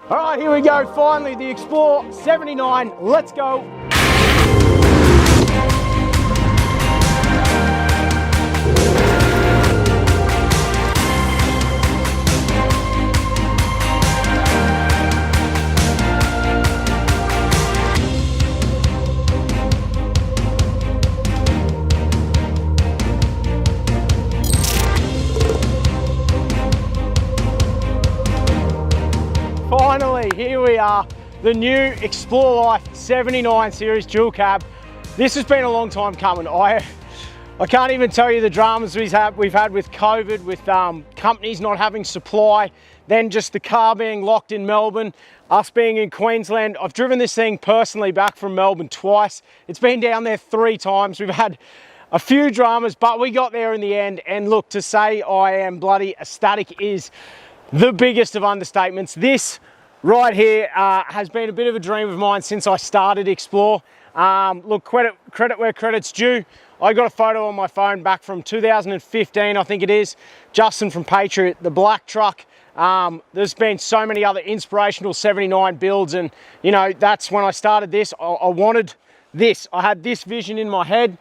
All right, here we go, finally, the Explorer 79, let's go. Finally, here we are, the new Explorer Life 79 Series dual cab. This has been a long time coming. I can't even tell you the dramas we've had with COVID, with companies not having supply, then just the car being locked in Melbourne, us being in Queensland. I've driven this thing personally back from Melbourne twice. It's been down there 3 times. We've had a few dramas, but we got there in the end. And look, to say I am bloody ecstatic is the biggest of understatements. This right here has been a bit of a dream of mine since I started Explore. Look, credit where credit's due. I got a photo on my phone back from 2015, I think it is. Justin from Patriot, the black truck. There's been so many other inspirational 79 builds, and you know, that's when I started this. I wanted this. I had this vision in my head.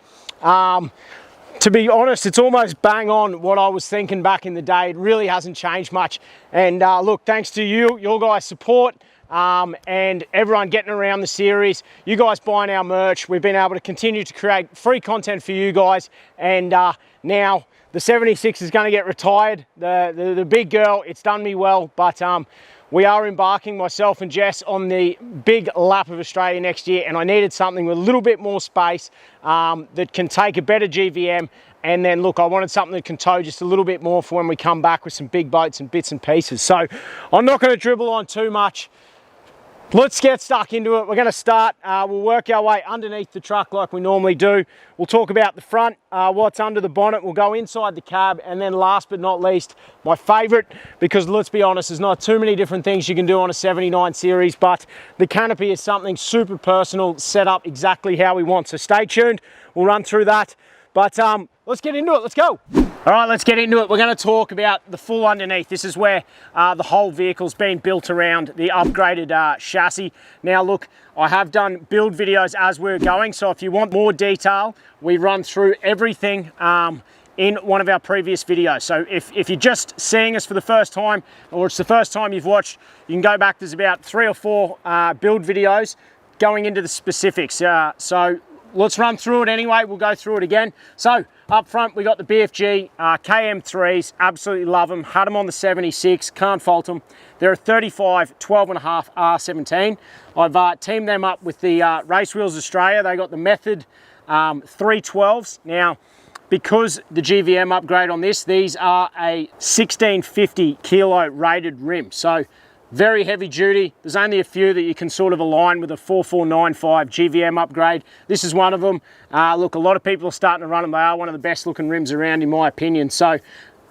To be honest, it's almost bang on what I was thinking back in the day. It really hasn't changed much. And look, thanks to your guys' support and everyone getting around the series, you guys buying our merch, we've been able to continue to create free content for you guys. And now the 76 is going to get retired. The big girl, it's done me well, but we are embarking, myself and Jess, on the big lap of Australia next year, and I needed something with a little bit more space that can take a better GVM. And then look, I wanted something that can tow just a little bit more for when we come back with some big boats and bits and pieces. So I'm not going to dribble on too much. Let's get stuck into it. We're going to start, we'll work our way underneath the truck like we normally do. We'll talk about the front, what's under the bonnet. We'll go inside the cab, and then last but not least, my favorite, because let's be honest, there's not too many different things you can do on a 79 series, but the canopy is something super personal, set up exactly how we want. So stay tuned, we'll run through that. But let's get into it, let's go. All right, let's get into it. We're going to talk about the full underneath. This is where the whole vehicle's been built around the upgraded chassis. Now look, I have done build videos as we're going, so if you want more detail, we run through everything in one of our previous videos. So if you're just seeing us for the first time, or it's the first time you've watched, you can go back. There's about 3 or 4 build videos going into the specifics. So let's run through it anyway. We'll go through it again. So up front, we got the BFG KM3s. Absolutely love them. Had them on the 76. Can't fault them. They're a 35 12.5 R17. I've teamed them up with the Race Wheels Australia. They got the Method 312s. Now, because the GVM upgrade on this, these are a 1650 kilo rated rim. So very heavy duty. There's only a few that you can sort of align with a 4495 GVM upgrade. This is one of them. Look, a lot of people are starting to run them. They are one of the best looking rims around, in my opinion. So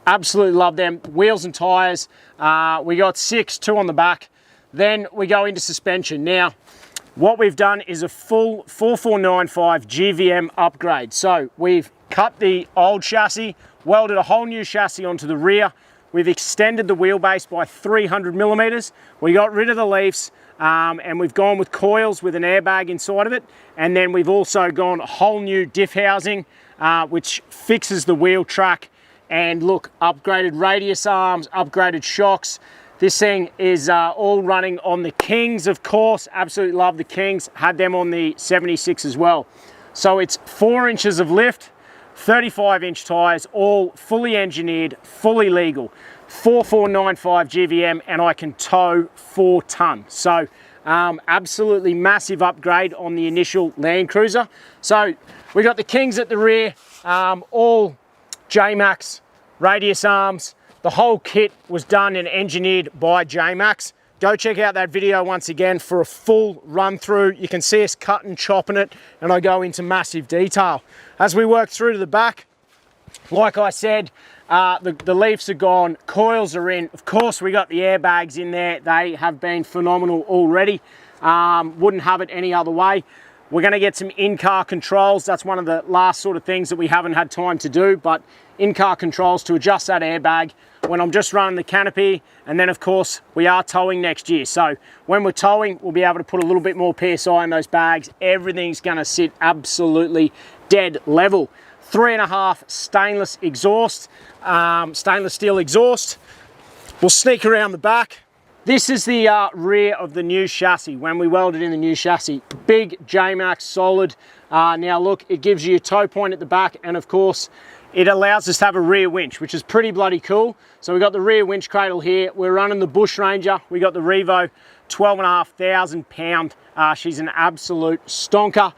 absolutely love them. Wheels and tires, we got 6, 2 on the back. Then we go into suspension. Now, what we've done is a full 4495 GVM upgrade. So we've cut the old chassis, welded a whole new chassis onto the rear. We've extended the wheelbase by 300 millimeters. We got rid of the leafs and we've gone with coils with an airbag inside of it. And then we've also gone a whole new diff housing, which fixes the wheel track. And look, upgraded radius arms, upgraded shocks. This thing is all running on the Kings, of course. Absolutely love the Kings. Had them on the 76 as well. So it's 4 inches of lift, 35-inch tires, all fully engineered, fully legal. 4495 GVM, and I can tow 4 ton. So absolutely massive upgrade on the initial Landcruiser. So we got the Kings at the rear, all J-Max radius arms. The whole kit was done and engineered by J-Max. Go check out that video once again for a full run through. You can see us cutting, chopping it, and I go into massive detail. As we work through to the back, like I said, the leafs are gone, coils are in. Of course, we got the airbags in there. They have been phenomenal already. Wouldn't have it any other way. We're going to get some in-car controls. That's one of the last sort of things that we haven't had time to do, but in-car controls to adjust that airbag when I'm just running the canopy. And then of course we are towing next year. So when we're towing, we'll be able to put a little bit more PSI in those bags. Everything's going to sit absolutely dead level. 3.5 stainless exhaust, stainless steel exhaust. We'll sneak around the back. This is the rear of the new chassis when we welded in the new chassis. Big J-Max solid. Now look, it gives you a tow point at the back, and of course it allows us to have a rear winch, which is pretty bloody cool. So we got the rear winch cradle here. We're running the Bush Ranger. We got the Revo 12,500 pound. She's an absolute stonker.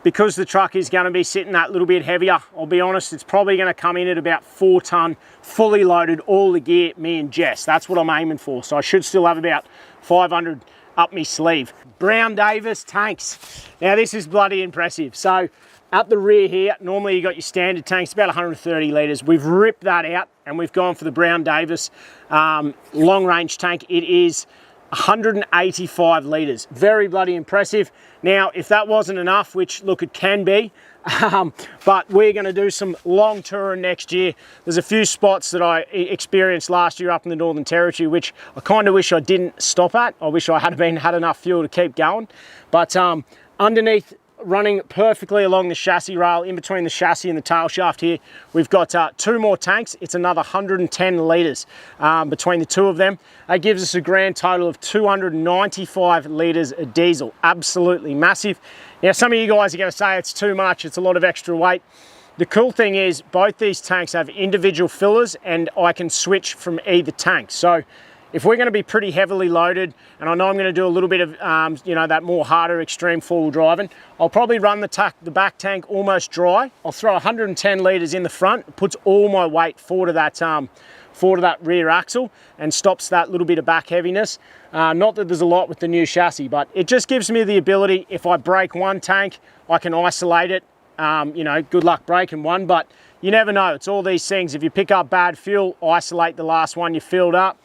Because the truck is going to be sitting that little bit heavier, I'll be honest, it's probably going to come in at about 4 ton, fully loaded, all the gear, me and Jess. That's what I'm aiming for. So I should still have about 500 up my sleeve. Brown Davis tanks. Now this is bloody impressive. So at the rear here, normally you got your standard tanks, about 130 litres. We've ripped that out and we've gone for the Brown Davis long range tank. It is 185 litres. Very bloody impressive. Now, if that wasn't enough, which look, it can be, but we're going to do some long touring next year. There's a few spots that I experienced last year up in the Northern Territory, which I kind of wish I didn't stop at. I wish I had enough fuel to keep going. But underneath, running perfectly along the chassis rail, in between the chassis and the tail shaft here, we've got 2 more tanks. It's another 110 litres between the 2 of them. That gives us a grand total of 295 litres of diesel. Absolutely massive. Now, some of you guys are going to say it's too much, it's a lot of extra weight. The cool thing is both these tanks have individual fillers and I can switch from either tank. So if we're going to be pretty heavily loaded, and I know I'm going to do a little bit of, you know, that more harder extreme four-wheel driving, I'll probably run the back tank almost dry. I'll throw 110 litres in the front, it puts all my weight forward to that rear axle and stops that little bit of back heaviness. Not that there's a lot with the new chassis, but it just gives me the ability, if I break one tank, I can isolate it. You know, good luck breaking one, but you never know. It's all these things. If you pick up bad fuel, isolate the last one you filled up.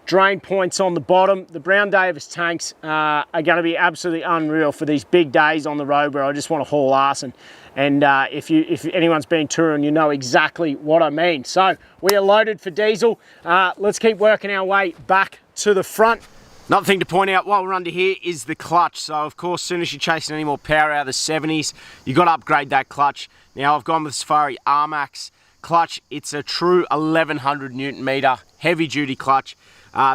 Drain points on the bottom. The Brown Davis tanks are going to be absolutely unreal for these big days on the road where I just want to haul ass. And if anyone's been touring, you know exactly what I mean. So we are loaded for diesel. Let's keep working our way back to the front. Another thing to point out while we're under here is the clutch. So of course, as soon as you're chasing any more power out of the 70s, you've got to upgrade that clutch. Now I've gone with Safari R-Max clutch. It's a true 1100 Newton meter, heavy duty clutch.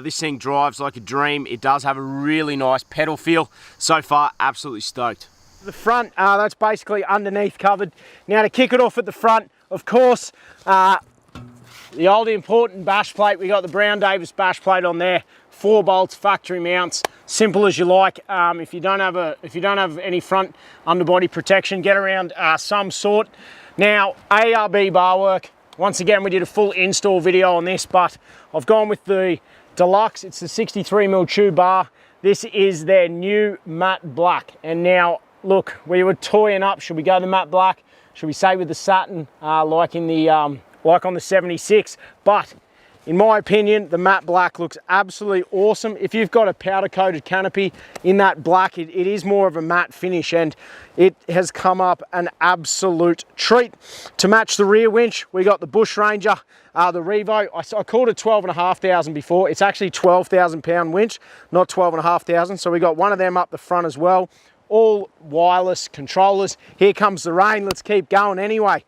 This thing drives like a dream. It does have a really nice pedal feel. So far, absolutely stoked. The front, that's basically underneath covered. Now to kick it off at the front, of course, the old important bash plate. We got the Brown Davis bash plate on there. 4 bolts, factory mounts, simple as you like. If you don't have any front underbody protection, get around some sort. Now, ARB bar work. Once again, we did a full install video on this, but I've gone with the Deluxe. It's the 63mm tube bar. This is their new matte black. And now, look, we were toying up. Should we go the matte black? Should we say with the satin, like on the 76? But in my opinion, the matte black looks absolutely awesome. If you've got a powder coated canopy in that black, it is more of a matte finish, and it has come up an absolute treat. To match the rear winch, we got the Bush Ranger, the Revo. I called it 12,500 before. It's actually 12,000 pound winch, not 12,500. So we got one of them up the front as well. All wireless controllers. Here comes the rain. Let's keep going anyway.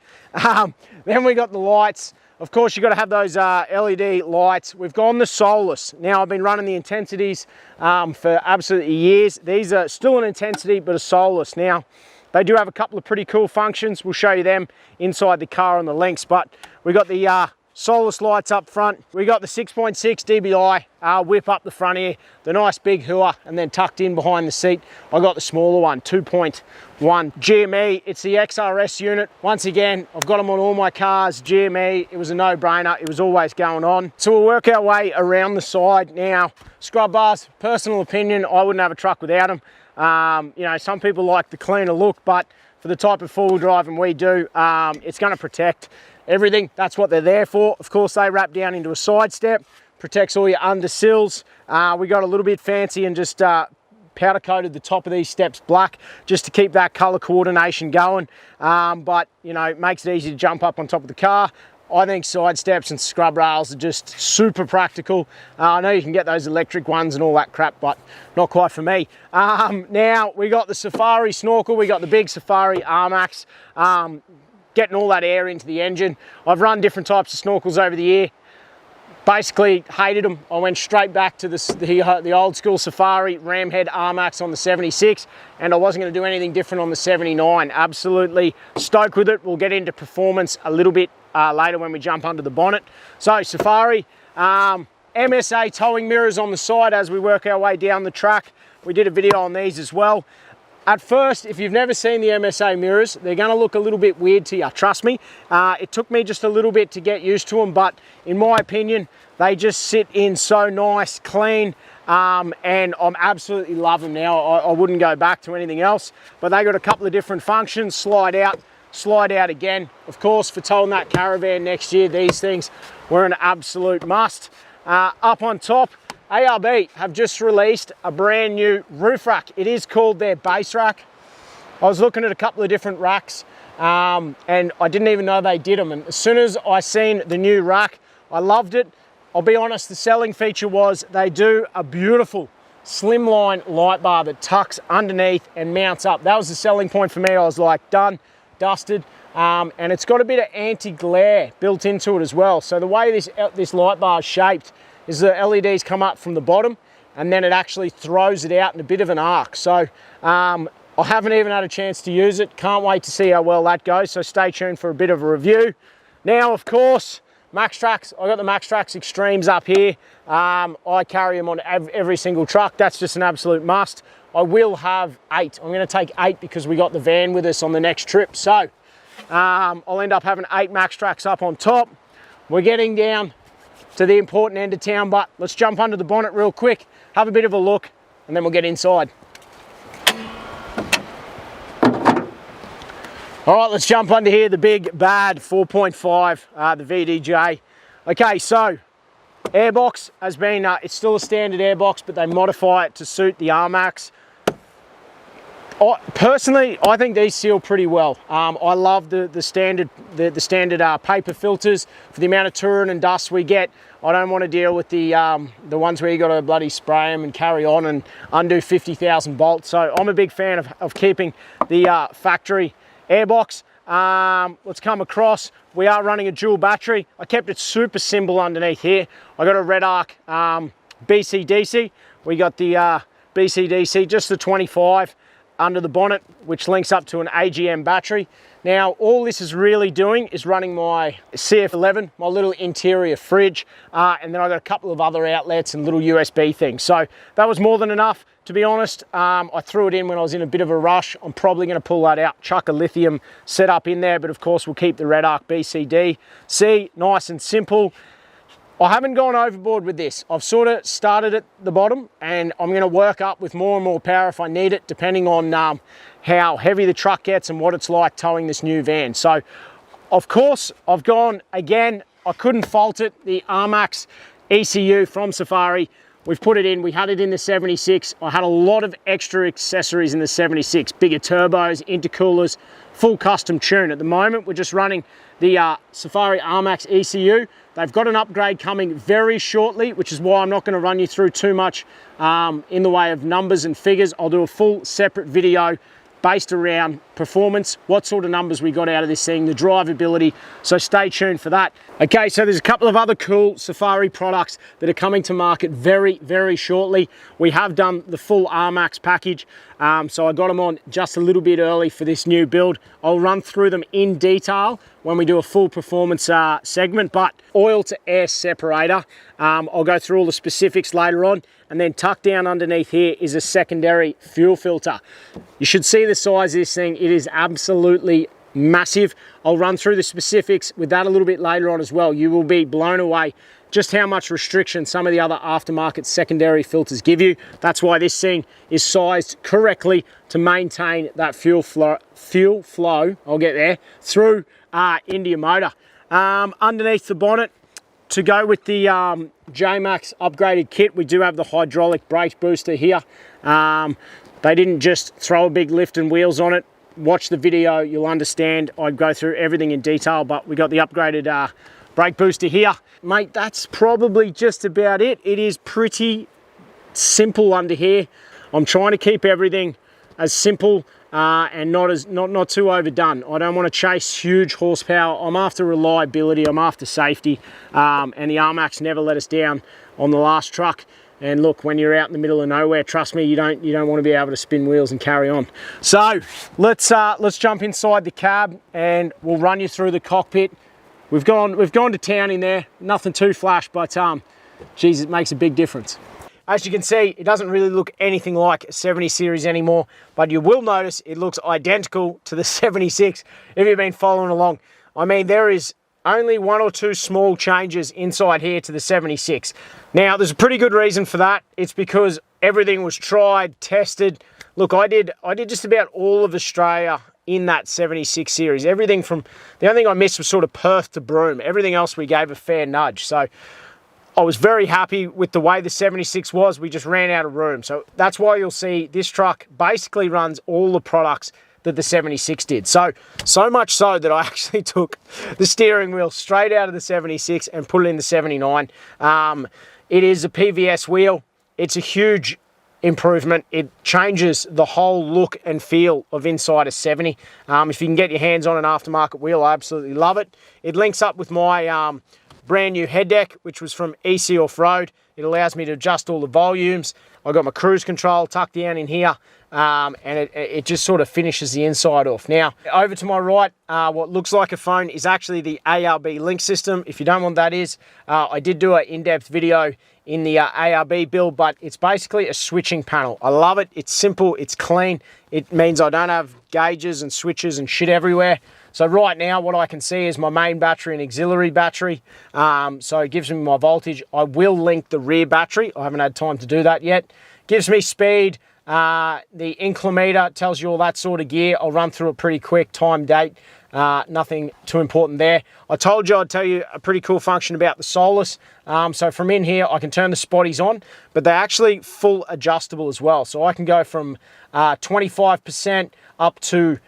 Then we got the lights. Of course, you've got to have those LED lights. We've gone the soulless. Now, I've been running the intensities for absolutely years. These are still an intensity, but a soulless. Now, they do have a couple of pretty cool functions. We'll show you them inside the car on the links, but we got the soulless lights up front. We got the 6.6 dBi whip up the front here, the nice big hua, and then tucked in behind the seat, I got the smaller one, 2.1 GME. It's the XRS unit. Once again, I've got them on all my cars, GME. It was a no-brainer. It was always going on. So we'll work our way around the side now. Scrub bars, personal opinion, I wouldn't have a truck without them. You know, some people like the cleaner look, but for the type of four-wheel driving we do, it's going to protect everything. That's what they're there for. Of course, they wrap down into a side step, protects all your under sills. We got a little bit fancy and just powder coated the top of these steps black just to keep that color coordination going. But you know, it makes it easy to jump up on top of the car. I think side steps and scrub rails are just super practical. I know you can get those electric ones and all that crap, but not quite for me. Now we got the Safari snorkel, we got the big Safari R-Max, getting all that air into the engine. I've run different types of snorkels over the year. Basically hated them. I went straight back to the old school Safari ramhead R-Max on the 76, and I wasn't going to do anything different on the 79. Absolutely stoked with it. We'll get into performance a little bit later when we jump under the bonnet. So Safari, MSA towing mirrors on the side as we work our way down the track. We did a video on these as well. At first, if you've never seen the MSA mirrors, they're going to look a little bit weird to you, trust me. It took me just a little bit to get used to them, but in my opinion, they just sit in so nice, clean, and I'm absolutely loving them now. I wouldn't go back to anything else, but they got a couple of different functions: slide out again. Of course, for towing that caravan next year, these things were an absolute must. Up on top, ARB have just released a brand new roof rack. It is called their base rack. I was looking at a couple of different racks and I didn't even know they did them. And as soon as I seen the new rack, I loved it. I'll be honest, the selling feature was they do a beautiful slimline light bar that tucks underneath and mounts up. That was the selling point for me. I was like, done, dusted. And it's got a bit of anti-glare built into it as well. So the way this light bar is shaped is the LEDs come up from the bottom and then it actually throws it out in a bit of an arc. So I haven't even had a chance to use it. Can't wait to see how well that goes. So stay tuned for a bit of a review. Now, of course, MaxTrax. I got the MaxTrax Extremes up here. I carry them on every single truck. That's just an absolute must. I will have 8. I'm going to take 8 because we got the van with us on the next trip. So I'll end up having 8 MaxTrax up on top. We're getting down to the important end of town, but let's jump under the bonnet real quick, have a bit of a look, and then we'll get inside. All right, let's jump under here, the big bad 4.5, the VDJ. Okay, so airbox has been, it's still a standard airbox, but they modify it to suit the R-Max. Personally, I think these seal pretty well. I love the standard paper filters for the amount of touring and dust we get. I don't want to deal with the ones where you got to bloody spray them and carry on and undo 50,000 bolts. So I'm a big fan of keeping the factory airbox. Let's come across. We are running a dual battery. I kept it super simple underneath here. I got a Red Arc BCDC. We got the BCDC, just the 25 under the bonnet, which links up to an AGM battery. Now, all this is really doing is running my CF11, my little interior fridge, and then I got a couple of other outlets and little USB things. So that was more than enough, to be honest. I threw it in when I was in a bit of a rush. I'm probably going to pull that out, chuck a lithium setup in there, but of course we'll keep the Red Arc BCD. See, nice and simple. I haven't gone overboard with this. I've sort of started at the bottom and I'm going to work up with more and more power if I need it, depending on how heavy the truck gets and what it's like towing this new van. So, of course, I've gone again. I couldn't fault it. The R-Max ECU from Safari. We've put it in. We had it in the 76. I had a lot of extra accessories in the 76. Bigger turbos, intercoolers, full custom tune. At the moment, we're just running the Safari R-Max ECU. They've got an upgrade coming very shortly, which is why I'm not going to run you through too much in the way of numbers and figures. I'll do a full separate video based around performance, what sort of numbers we got out of this thing, the drivability, so stay tuned for that. Okay, so there's a couple of other cool Safari products that are coming to market very, very shortly. We have done the full R-Max package, so I got them on just a little bit early for this new build. I'll run through them in detail when we do a full performance segment, but oil to air separator, I'll go through all the specifics later on. And then tucked down underneath here is a secondary fuel filter. You should see the size of this thing. It is absolutely massive. I'll run through the specifics with that a little bit later on as well. You will be blown away just how much restriction some of the other aftermarket secondary filters give you. That's why this thing is sized correctly to maintain that fuel flow, I'll get there, through into your motor. Underneath the bonnet, to go with the J-Max upgraded kit, we do have the hydraulic brake booster here. They didn't just throw a big lift and wheels on it. Watch the video, you'll understand. I go through everything in detail, but we got the upgraded brake booster here. Mate, that's probably just about it. It is pretty simple under here. I'm trying to keep everything as simple and not too overdone. I don't want to chase huge horsepower. I'm after reliability, I'm after safety, and the R-Max never let us down on the last truck. And look, when you're out in the middle of nowhere, trust me, you don't want to be able to spin wheels and carry on. So let's jump inside the cab and we'll run you through the cockpit. We've gone to town in there, nothing too flash, but geez, it makes a big difference. As you can see, it doesn't really look anything like a 70 series anymore, but you will notice it looks identical to the 76 if you've been following along. I mean, there is only one or two small changes inside here to the 76. Now, there's a pretty good reason for that. It's because everything was tried, tested. Look, I did just about all of Australia in that 76 series. Everything from, the only thing I missed was sort of Perth to Broome. Everything else we gave a fair nudge. So I was very happy with the way the 76 was. We just ran out of room. So that's why you'll see this truck basically runs all the products that the 76 did. So much so that I actually took the steering wheel straight out of the 76 and put it in the 79. It is a PVS wheel. It's a huge improvement. It changes the whole look and feel of inside a 70. If you can get your hands on an aftermarket wheel, I absolutely love it. It links up with my brand new head deck, which was from EC Off-Road. It allows me to adjust all the volumes. I got my cruise control tucked down in here, and it just sort of finishes the inside off. Now, over to my right, what looks like a phone is actually the ARB link system. If you don't know what that is, I did do an in-depth video in the ARB build, but it's basically a switching panel. I love it. It's simple, it's clean. It means I don't have gauges and switches and shit everywhere. So right now, what I can see is my main battery and auxiliary battery. So it gives me my voltage. I will link the rear battery. I haven't had time to do that yet. Gives me speed. The inclinometer tells you all that sort of gear. I'll run through it pretty quick, time, date. Nothing too important there. I told you I'd tell you a pretty cool function about the Solus. So from in here, I can turn the spotties on, but they're actually full adjustable as well. So I can go from 25% up to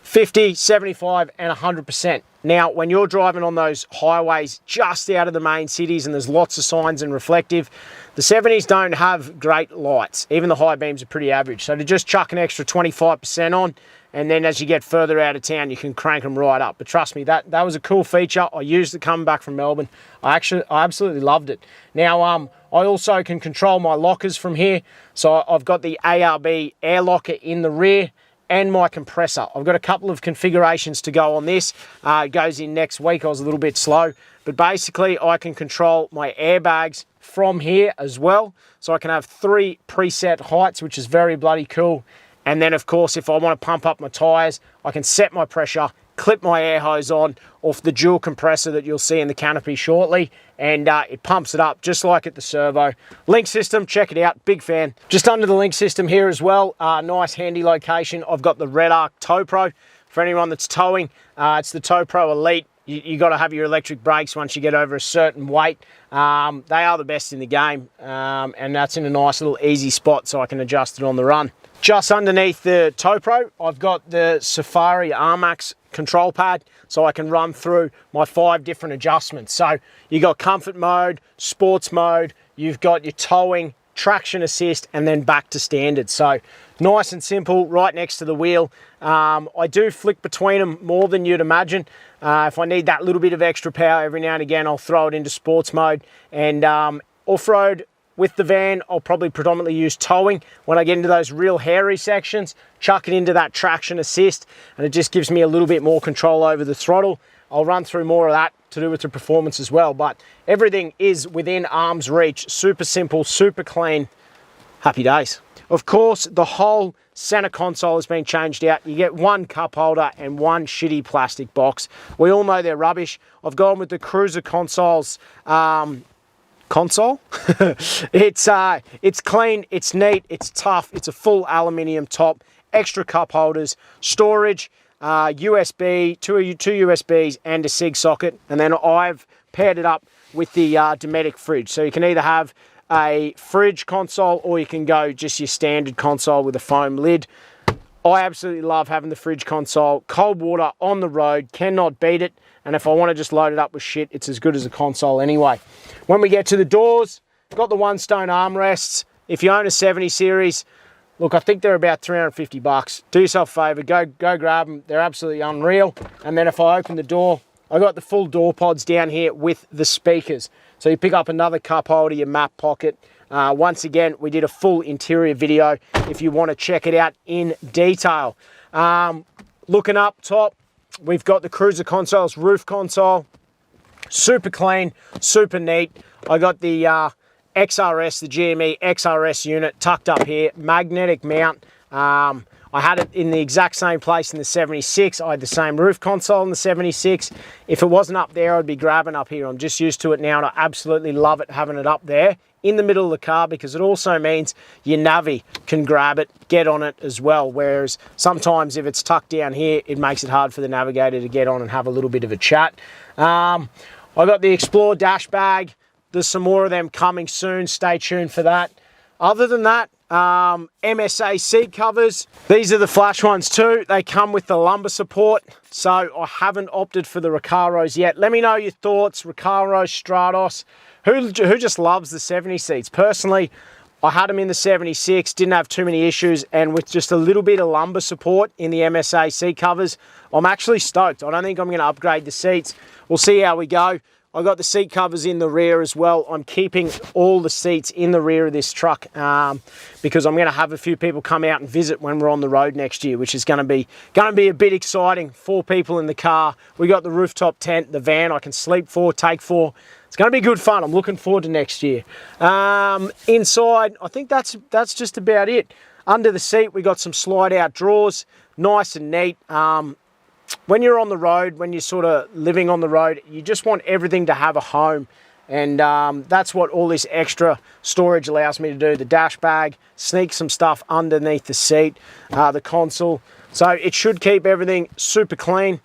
50, 75, and 100%. Now, when you're driving on those highways just out of the main cities and there's lots of signs and reflective, the 70s don't have great lights. Even the high beams are pretty average. So to just chuck an extra 25% on, and then as you get further out of town, you can crank them right up. But trust me, that was a cool feature. I used it coming back from Melbourne. I absolutely loved it. Now, I also can control my lockers from here. So I've got the ARB air locker in the rear and my compressor. I've got a couple of configurations to go on this. It goes in next week. I was a little bit slow, but basically I can control my airbags from here as well. So I can have 3 preset heights, which is very bloody cool. And then of course, if I want to pump up my tires, I can set my pressure, clip my air hose on off the dual compressor that you'll see in the canopy shortly, and it pumps it up just like at the servo. Link system, check it out, big fan. Just under the link system here as well, nice handy location. I've got the Red Arc Tow Pro. For anyone that's towing, it's the Tow Pro Elite. You got to have your electric brakes once you get over a certain weight. They are the best in the game, and that's in a nice little easy spot so I can adjust it on the run. Just underneath the Tow Pro, I've got the Safari R-Max control pad, so I can run through my 5 different adjustments. So you got comfort mode, sports mode, you've got your towing, traction assist, and then back to standard. So nice and simple, right next to the wheel. I do flick between them more than you'd imagine. If I need that little bit of extra power every now and again, I'll throw it into sports mode. And off-road with the van, I'll probably predominantly use towing. When I get into those real hairy sections, chuck it into that traction assist, and it just gives me a little bit more control over the throttle. I'll run through more of that to do with the performance as well, but everything is within arm's reach. Super simple, super clean, happy days. Of course, the whole center console has been changed out. You get 1 cup holder and 1 shitty plastic box. We all know they're rubbish. I've gone with the Cruiser consoles console. It's clean, it's neat, it's tough, it's a full aluminium top, extra cup holders, storage, USB, two USBs and a SIG socket, and then I've paired it up with the Dometic fridge. So you can either have a fridge console or you can go just your standard console with a foam lid. I absolutely love having the fridge console. Cold water on the road, cannot beat it. And if I want to just load it up with shit, it's as good as a console anyway. When we get to the doors, got the one stone armrests. If you own a 70 series, look, I think they're about 350 bucks. Do yourself a favor, go grab them. They're absolutely unreal. And then if I open the door, I got the full door pods down here with the speakers. So you pick up another cup holder, your map pocket. Once again, we did a full interior video if you want to check it out in detail. Looking up top, we've got the Cruiser console's roof console. Super clean, super neat. I got the XRS, the GME XRS unit tucked up here, magnetic mount. I had it in the exact same place in the 76. I had the same roof console in the 76. If it wasn't up there, I'd be grabbing up here. I'm just used to it now, and I absolutely love it having it up there in the middle of the car, because it also means your navvy can grab it, get on it as well. Whereas sometimes if it's tucked down here, it makes it hard for the navigator to get on and have a little bit of a chat. I got the Explorer dash bag. There's some more of them coming soon. Stay tuned for that. Other than that, MSA seat covers. These are the flash ones too. They come with the lumbar support. So I haven't opted for the Recaros yet. Let me know your thoughts. Recaros, Stratos. Who just loves the 70 seats? Personally, I had them in the 76, didn't have too many issues, and with just a little bit of lumbar support in the MSA seat covers, I'm actually stoked. I don't think I'm going to upgrade the seats. We'll see how we go. I got the seat covers in the rear as well. I'm keeping all the seats in the rear of this truck because I'm going to have a few people come out and visit when we're on the road next year, which is going to be a bit exciting. 4 people in the car. We got the rooftop tent, the van I can sleep for, take for. It's going to be good fun. I'm looking forward to next year. Inside, I think that's just about it. Under the seat, we got some slide out drawers, nice and neat. When you're on the road, when you're sort of living on the road, you just want everything to have a home. And that's what all this extra storage allows me to do. The dash bag, sneak some stuff underneath the seat, the console. So it should keep everything super clean.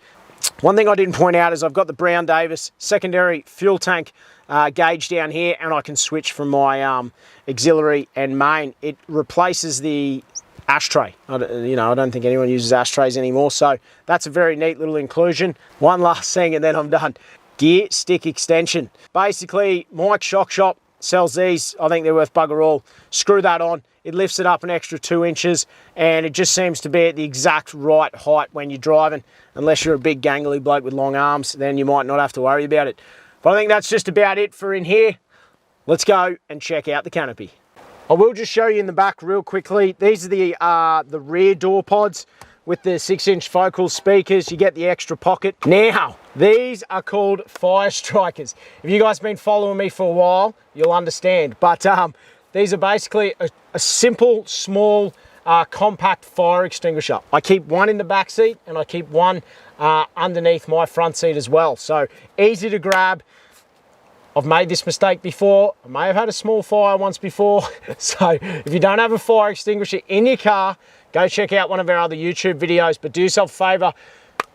One thing I didn't point out is I've got the Brown Davis secondary fuel tank gauge down here, and I can switch from my auxiliary and main. It replaces the ashtray. I don't think anyone uses ashtrays anymore, so that's a very neat little inclusion. One last thing and then I'm done. Gear stick extension. Basically, Mike's Shock Shop sells these. I think they're worth bugger all. Screw that on. It lifts it up an extra 2 inches, and it just seems to be at the exact right height when you're driving. Unless you're a big gangly bloke with long arms, then you might not have to worry about it. But I think that's just about it for in here. Let's go and check out the canopy. I will just show you in the back real quickly. These are the rear door pods with the 6-inch focal speakers. You get the extra pocket. Now, these are called Fire Strikers. If you guys have been following me for a while, you'll understand. But these are basically a simple, small, compact fire extinguisher. I keep one in the back seat and I keep one underneath my front seat as well. So easy to grab. I've made this mistake before. I may have had a small fire once before. So if you don't have a fire extinguisher in your car, go check out one of our other YouTube videos, but do yourself a favor.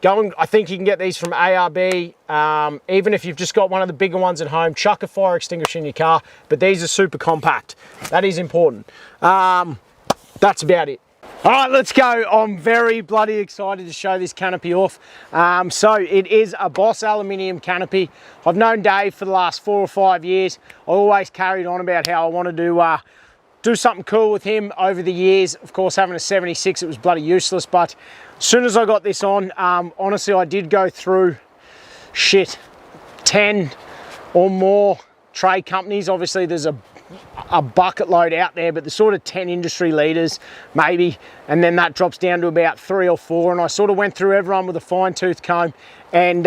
I think you can get these from ARB. Even if you've just got one of the bigger ones at home, chuck a fire extinguisher in your car, but these are super compact. That is important. That's about it. All right, let's go. I'm very bloody excited to show this canopy off. So it is a Boss aluminium canopy. I've known Dave for the last 4 or 5 years. I always carried on about how I wanted to do something cool with him over the years. Of course, having a 76, it was bloody useless. But as soon as I got this on, honestly, I did go through 10 or more trade companies. Obviously, there's a bucket load out there, but the sort of 10 industry leaders maybe, and then that drops down to about 3 or 4, and I sort of went through everyone with a fine-tooth comb. And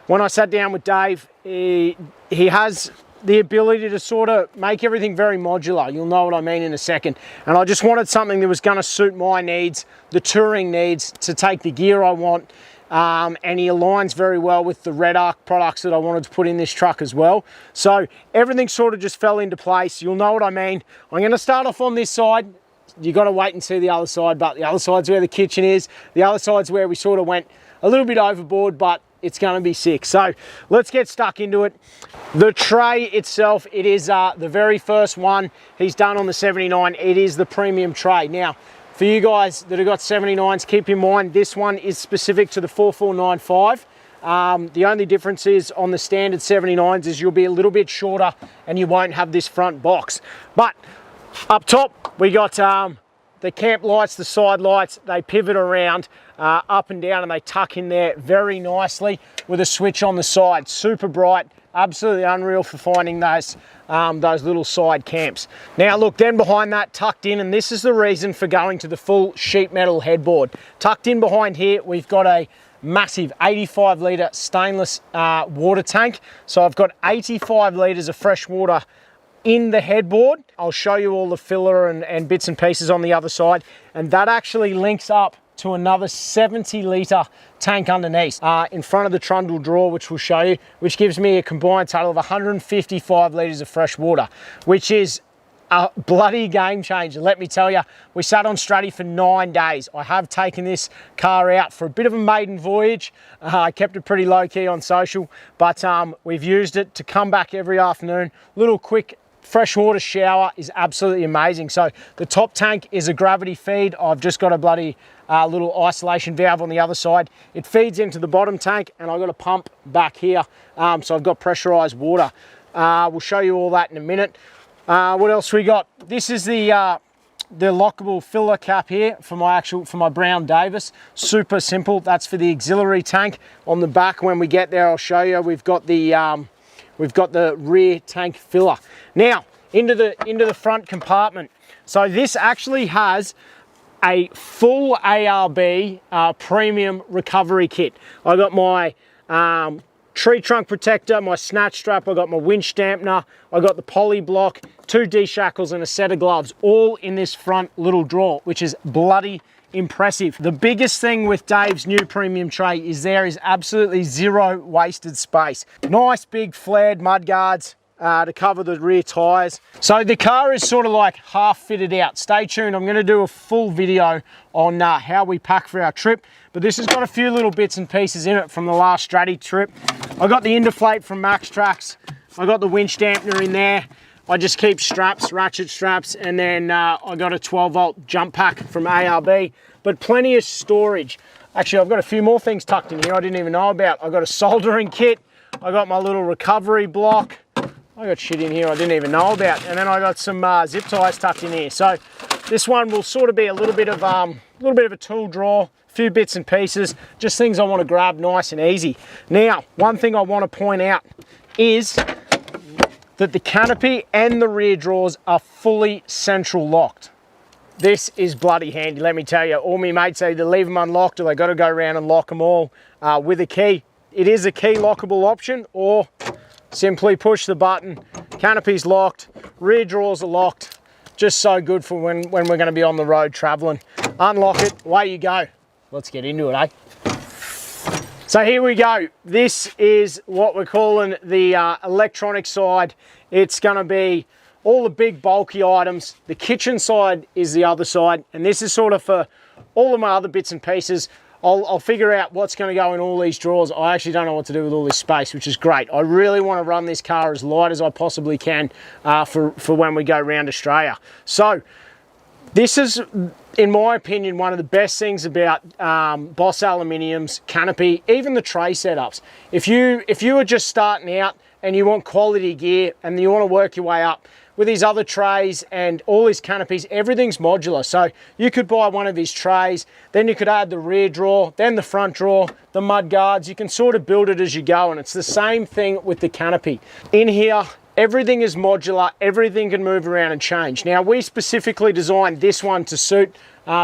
when I sat down with Dave, he has the ability to sort of make everything very modular. You'll know what I mean in a second. And I just wanted something that was going to suit my needs, the touring needs, to take the gear I want. And he aligns very well with the Red Arc products that I wanted to put in this truck as well. So everything sort of just fell into place. You'll know what I mean. I'm going to start off on this side. You got to wait and see the other side, but the other side's where the kitchen is. The other side's where we sort of went a little bit overboard, but it's going to be sick. So let's get stuck into it. The tray itself, it is the very first one he's done on the 79. It is the premium tray. Now, for you guys that have got 79s, keep in mind this one is specific to the 4495. The only difference is on the standard 79s is you'll be a little bit shorter and you won't have this front box. But up top, we got the camp lights, the side lights, they pivot around up and down and they tuck in there very nicely with a switch on the side. Super bright, absolutely unreal for finding those little side camps. Now look, then behind that, tucked in, and this is the reason for going to the full sheet metal headboard. Tucked in behind here, we've got a massive 85 litre stainless water tank. So I've got 85 litres of fresh water in the headboard. I'll show you all the filler and bits and pieces on the other side. And that actually links up to another 70 litre tank underneath in front of the trundle drawer, which we'll show you, which gives me a combined total of 155 litres of fresh water, which is a bloody game changer. Let me tell you, we sat on Stratty for 9 days. I have taken this car out for a bit of a maiden voyage. I kept it pretty low key on social, but we've used it to come back every afternoon. Little quick freshwater shower is absolutely amazing. So the top tank is a gravity feed. I've just got a bloody little isolation valve on the other side. It feeds into the bottom tank and I've got a pump back here. So I've got pressurized water. We'll show you all that in a minute. What else we got? This is the lockable filler cap here for my Brown Davis. Super simple. That's for the auxiliary tank. On the back, when we get there, I'll show you. We've got the rear tank filler. Now into the front compartment. So this actually has a full ARB premium recovery kit. I got my tree trunk protector, my snatch strap, I got my winch dampener, I got the poly block, 2 D-shackles and a set of gloves, all in this front little drawer, which is bloody impressive. The biggest thing with Dave's new premium tray is there is absolutely zero wasted space. Nice big flared mud guards to cover the rear tires. So the car is sort of like half fitted out. Stay tuned, I'm going to do a full video on how we pack for our trip, but this has got a few little bits and pieces in it from the last Stratty trip. I got the Indiflate from Max Trax, I got the winch dampener in there. I just keep straps, ratchet straps, and then I got a 12-volt jump pack from ARB, but plenty of storage. Actually, I've got a few more things tucked in here I didn't even know about. I got a soldering kit, I got my little recovery block, I got shit in here I didn't even know about, and then I got some zip ties tucked in here. So this one will sort of be a little bit of a tool drawer, a few bits and pieces, just things I want to grab nice and easy. Now, one thing I want to point out is that the canopy and the rear drawers are fully central locked. This is bloody handy, let me tell you. All my mates either leave them unlocked or they got to go around and lock them all with a key. It is a key lockable option, or simply push the button, canopy's locked, rear drawers are locked. Just so good for when we're going to be on the road traveling. Unlock it, away you go. Let's get into it, eh? So here we go. This is what we're calling the electronic side. It's going to be all the big bulky items. The kitchen side is the other side, and this is sort of for all of my other bits and pieces. I'll figure out what's going to go in all these drawers. I actually don't know what to do with all this space, which is great. I really want to run this car as light as I possibly can for when we go around Australia. So this is, in my opinion, one of the best things about Boss Aluminium's canopy, even the tray setups. If you are just starting out and you want quality gear and you want to work your way up, with his other trays and all his canopies, everything's modular. So you could buy one of his trays, then you could add the rear drawer, then the front drawer, the mud guards. You can sort of build it as you go, and it's the same thing with the canopy. In here, everything is modular, everything can move around and change. Now, we specifically designed this one to suit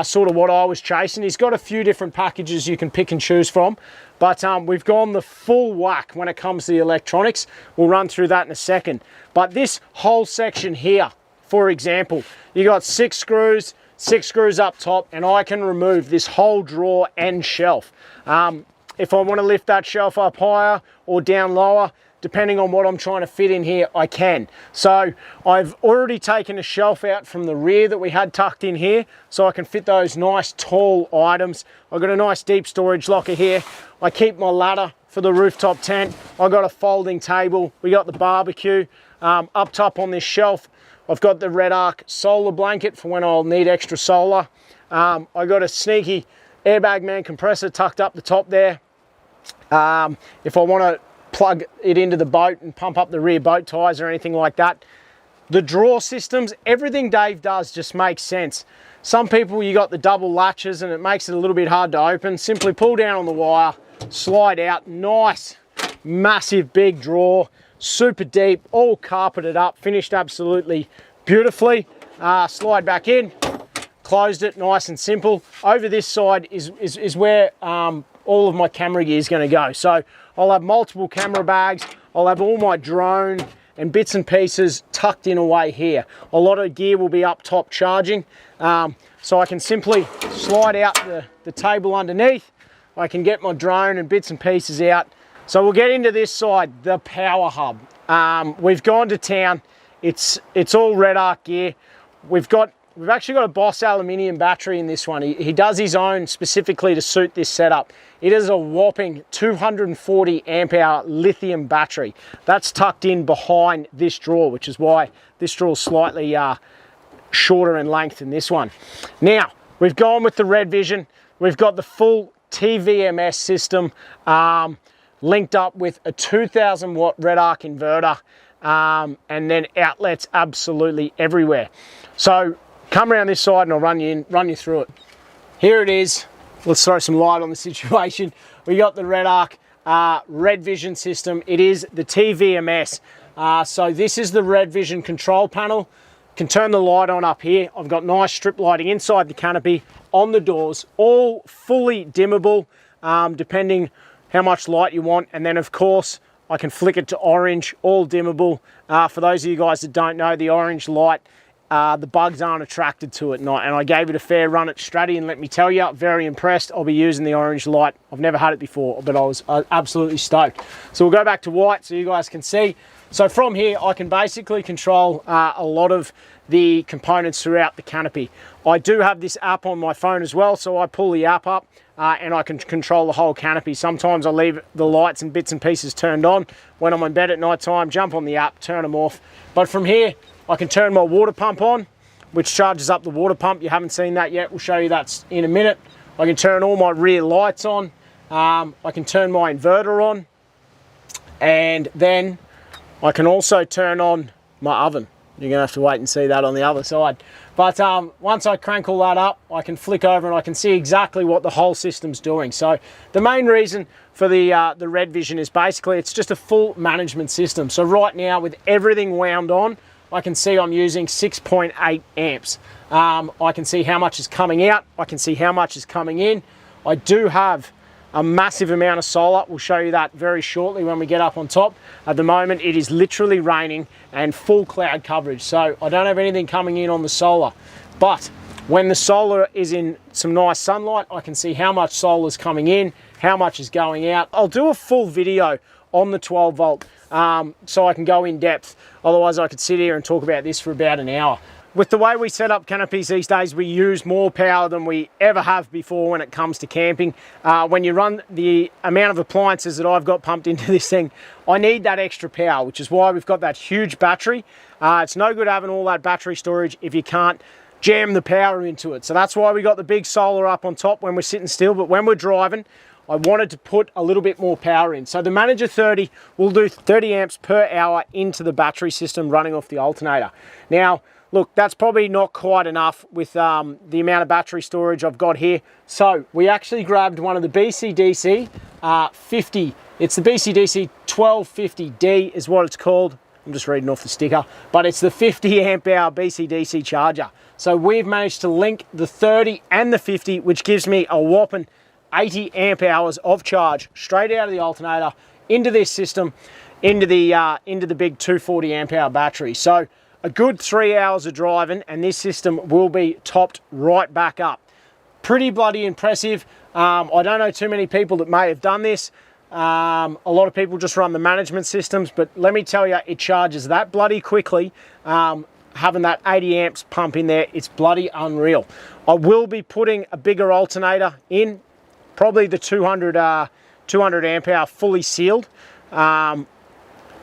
sort of what I was chasing. He's got a few different packages you can pick and choose from, but we've gone the full whack when it comes to the electronics. We'll run through that in a second. But this whole section here, for example, you got 6 screws up top, and I can remove this whole drawer and shelf. If I want to lift that shelf up higher or down lower, depending on what I'm trying to fit in here, I can. So I've already taken a shelf out from the rear that we had tucked in here, so I can fit those nice tall items. I've got a nice deep storage locker here. I keep my ladder for the rooftop tent. I got a folding table. We got the barbecue. Up top on this shelf, I've got the Red Arc solar blanket for when I'll need extra solar. I got a sneaky Airbag Man compressor tucked up the top there. If I want to plug it into the boat and pump up the rear boat tires or anything like that. The drawer systems, everything Dave does just makes sense. Some people, you got the double latches and it makes it a little bit hard to open. Simply pull down on the wire, slide out, nice, massive big drawer, super deep, all carpeted up, finished absolutely beautifully. Slide back in, closed it, nice and simple. Over this side is where all of my camera gear is going to go. So I'll have multiple camera bags, I'll have all my drone and bits and pieces tucked in away here. A lot of gear will be up top charging. So I can simply slide out the table underneath. I can get my drone and bits and pieces out. So we'll get into this side, the power hub. We've gone to town. It's all Red Arc gear. We've actually got a Boss aluminium battery in this one. He does his own specifically to suit this setup. It is a whopping 240 amp hour lithium battery. That's tucked in behind this drawer, which is why this drawer is slightly shorter in length than this one. Now, we've gone with the Red Vision. We've got the full TVMS system linked up with a 2000 watt Red Arc inverter and then outlets absolutely everywhere. So come around this side and I'll run you through it. Here it is. Let's throw some light on the situation. We got the Red Arc Red Vision system. It is the TVMS. So this is the Red Vision control panel. Can turn the light on up here. I've got nice strip lighting inside the canopy, on the doors, all fully dimmable, depending how much light you want. And then of course, I can flick it to orange, all dimmable. For those of you guys that don't know, the orange light, the bugs aren't attracted to it at night, and I gave it a fair run at Stratty, and let me tell you, very impressed. I'll be using the orange light. I've never had it before, but I was absolutely stoked. So we'll go back to white so you guys can see. So from here, I can basically control a lot of the components throughout the canopy. I do have this app on my phone as well, so I pull the app up and I can control the whole canopy. Sometimes I leave the lights and bits and pieces turned on. When I'm in bed at night time, jump on the app, turn them off. But from here, I can turn my water pump on, which charges up the water pump. You haven't seen that yet. We'll show you that in a minute. I can turn all my rear lights on. I can turn my inverter on. And then I can also turn on my oven. You're gonna have to wait and see that on the other side. But once I crank all that up, I can flick over and I can see exactly what the whole system's doing. So the main reason for the Red Vision is basically it's just a full management system. So right now with everything wound on, I can see I'm using 6.8 amps. I can see how much is coming out. I can see how much is coming in. I do have a massive amount of solar. We'll show you that very shortly when we get up on top. At the moment, it is literally raining and full cloud coverage. So I don't have anything coming in on the solar. But when the solar is in some nice sunlight, I can see how much solar is coming in, how much is going out. I'll do a full video on the 12 volt so I can go in depth. Otherwise I could sit here and talk about this for about an hour. With the way we set up canopies these days, we use more power than we ever have before when it comes to camping. When you run the amount of appliances that I've got pumped into this thing, I need that extra power, which is why we've got that huge battery. It's no good having all that battery storage if you can't jam the power into it. So that's why we got the big solar up on top when we're sitting still, but when we're driving, I wanted to put a little bit more power in. So the Manager 30 will do 30 amps per hour into the battery system running off the alternator. Now, look, that's probably not quite enough with the amount of battery storage I've got here. So we actually grabbed one of the BCDC 50. It's the BCDC 1250D is what it's called. I'm just reading off the sticker, but it's the 50 amp hour BCDC charger. So we've managed to link the 30 and the 50, which gives me a whopping 80 amp hours of charge straight out of the alternator into this system, into the big 240 amp hour battery. So a good 3 hours of driving and this system will be topped right back up. Pretty bloody impressive. I don't know too many people that may have done this. A lot of people just run the management systems, but let me tell you, it charges that bloody quickly. Having that 80 amps pump in there, it's bloody unreal. I will be putting a bigger alternator in, probably the 200 200 amp hour, fully sealed. I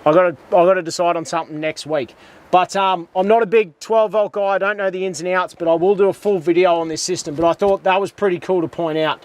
got to decide on something next week. But I'm not a big 12 volt guy. I don't know the ins and outs, but I will do a full video on this system. But I thought that was pretty cool to point out.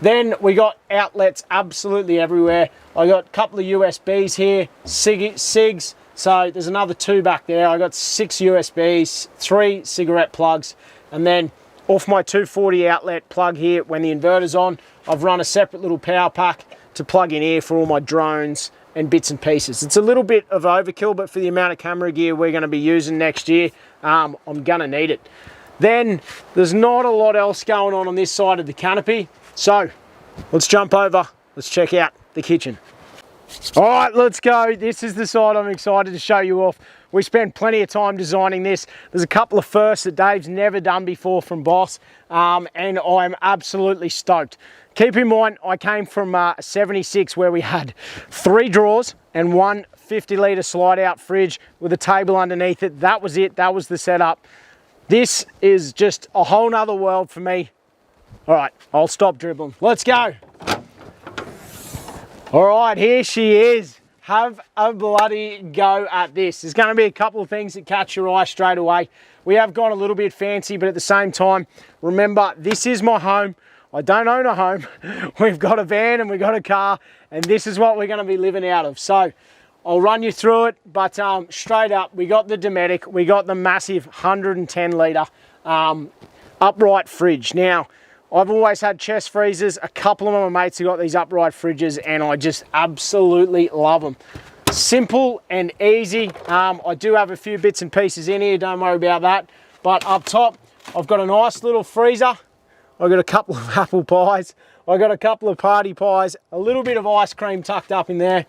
Then we got outlets absolutely everywhere. I got a couple of USBs here, SIGs. So there's another 2 back there. I got 6 USBs, 3 cigarette plugs, and then off my 240 outlet plug here, when the inverter's on, I've run a separate little power pack to plug in here for all my drones and bits and pieces. It's a little bit of overkill, but for the amount of camera gear we're going to be using next year, I'm going to need it. Then there's not a lot else going on this side of the canopy. So let's jump over, let's check out the kitchen. All right, let's go. This is the side I'm excited to show you off. We spent plenty of time designing this. There's a couple of firsts that Dave's never done before from Boss, and I'm absolutely stoked. Keep in mind, I came from a 76 where we had 3 drawers and 1 50-litre slide-out fridge with a table underneath it. That was it. That was the setup. This is just a whole nother world for me. All right, I'll stop dribbling. Let's go. All right, here she is. Have a bloody go at this. There's going to be a couple of things that catch your eye straight away. We have gone a little bit fancy, but at the same time, remember, this is my home. I don't own a home. We've got a van and we've got a car, and this is what we're going to be living out of. So I'll run you through it, but straight up, we got the Dometic. We got the massive 110-litre upright fridge. Now, I've always had chest freezers. A couple of my mates have got these upright fridges, and I just absolutely love them. Simple and easy. I do have a few bits and pieces in here, don't worry about that. But up top, I've got a nice little freezer. I've got a couple of apple pies. I've got a couple of party pies, a little bit of ice cream tucked up in there.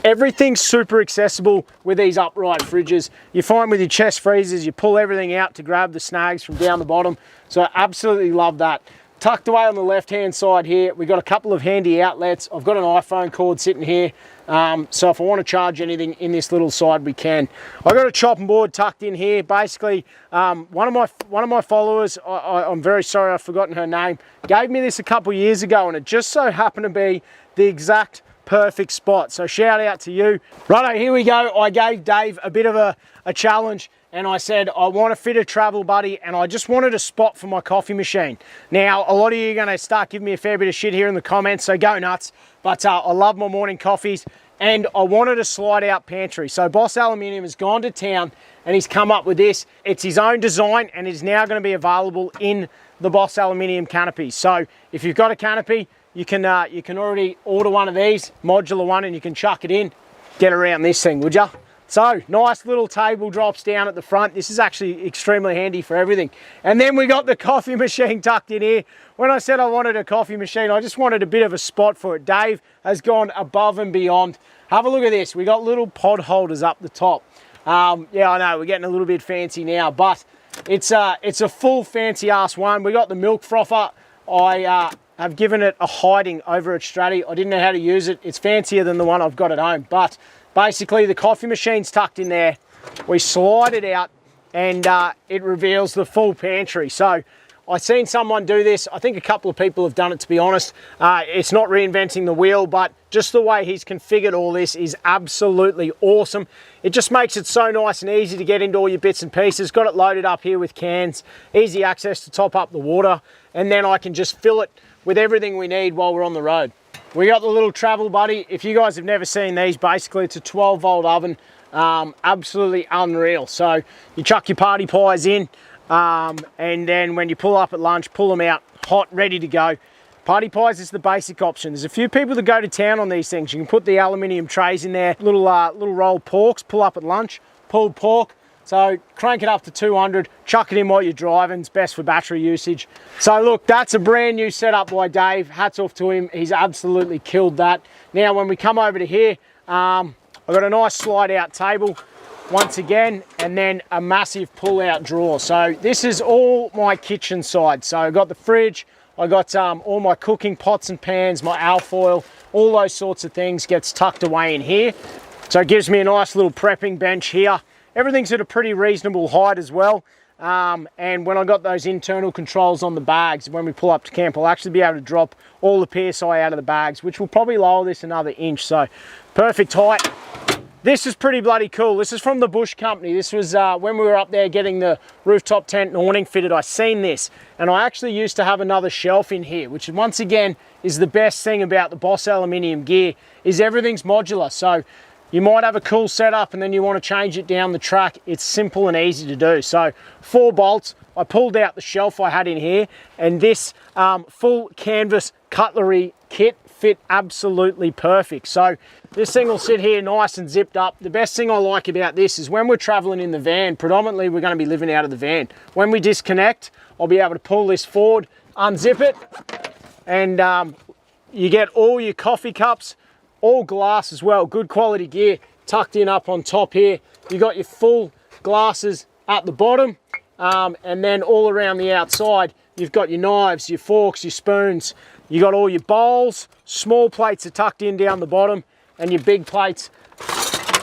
Everything's super accessible with these upright fridges. You find with your chest freezers, you pull everything out to grab the snags from down the bottom. So I absolutely love that. Tucked away on the left-hand side here, we've got a couple of handy outlets. I've got an iPhone cord sitting here. So if I want to charge anything in this little side, we can. I've got a chopping board tucked in here. Basically, one of my followers, I'm very sorry I've forgotten her name, gave me this a couple years ago, and it just so happened to be the exact perfect spot. So shout out to you. Righto, here we go. I gave Dave a bit of a challenge, and I said, I want to fit a travel buddy, and I just wanted a spot for my coffee machine. Now, a lot of you are going to start giving me a fair bit of shit here in the comments, so go nuts. But I love my morning coffees, and I wanted a slide-out pantry. So Boss Aluminium has gone to town, and he's come up with this. It's his own design, and it's now going to be available in the Boss Aluminium canopy. So if you've got a canopy, you can already order one of these, modular one, and you can chuck it in. Get around this thing, would ya? So, nice little table drops down at the front. This is actually extremely handy for everything. And then we got the coffee machine tucked in here. When I said I wanted a coffee machine, I just wanted a bit of a spot for it. Dave has gone above and beyond. Have a look at this. We got little pod holders up the top. Yeah, I know, we're getting a little bit fancy now, but it's a full fancy ass one. We got the milk frother. I have given it a hiding over at Stratty. I didn't know how to use it. It's fancier than the one I've got at home, but basically, the coffee machine's tucked in there. We slide it out, and it reveals the full pantry. So I've seen someone do this. I think a couple of people have done it, to be honest. It's not reinventing the wheel, but just the way he's configured all this is absolutely awesome. It just makes it so nice and easy to get into all your bits and pieces. Got it loaded up here with cans, easy access to top up the water, and then I can just fill it with everything we need while we're on the road. We got the little travel buddy. If you guys have never seen these, basically it's a 12-volt oven. Absolutely unreal. So you chuck your party pies in, and then when you pull up at lunch, pull them out hot, ready to go. Party pies is the basic option. There's a few people that go to town on these things. You can put the aluminium trays in there, little rolled porks, pull up at lunch, pulled pork. So crank it up to 200, chuck it in while you're driving. It's best for battery usage. So look, that's a brand new setup by Dave. Hats off to him. He's absolutely killed that. Now, when we come over to here, I've got a nice slide out table once again, and then a massive pull out drawer. So this is all my kitchen side. So I've got the fridge, I got all my cooking pots and pans, my alfoil, all those sorts of things gets tucked away in here. So it gives me a nice little prepping bench here. Everything's at a pretty reasonable height as well. And when I got those internal controls on the bags, when we pull up to camp, I'll actually be able to drop all the PSI out of the bags, which will probably lower this another inch. So perfect height. This is pretty bloody cool. This is from the Bush Company. This was when we were up there getting the rooftop tent and awning fitted. I seen this, and I actually used to have another shelf in here, which once again is the best thing about the Boss aluminium gear, is everything's modular. So you might have a cool setup and then you want to change it down the track. It's simple and easy to do. So 4 bolts, I pulled out the shelf I had in here, and this full canvas cutlery kit fit absolutely perfect. So this thing will sit here nice and zipped up. The best thing I like about this is when we're traveling in the van, predominantly we're going to be living out of the van. When we disconnect, I'll be able to pull this forward, unzip it, and you get all your coffee cups, all glass as well, good quality gear tucked in up on top here. You got your full glasses at the bottom, and then all around the outside, you've got your knives, your forks, your spoons. You got all your bowls, small plates are tucked in down the bottom, and your big plates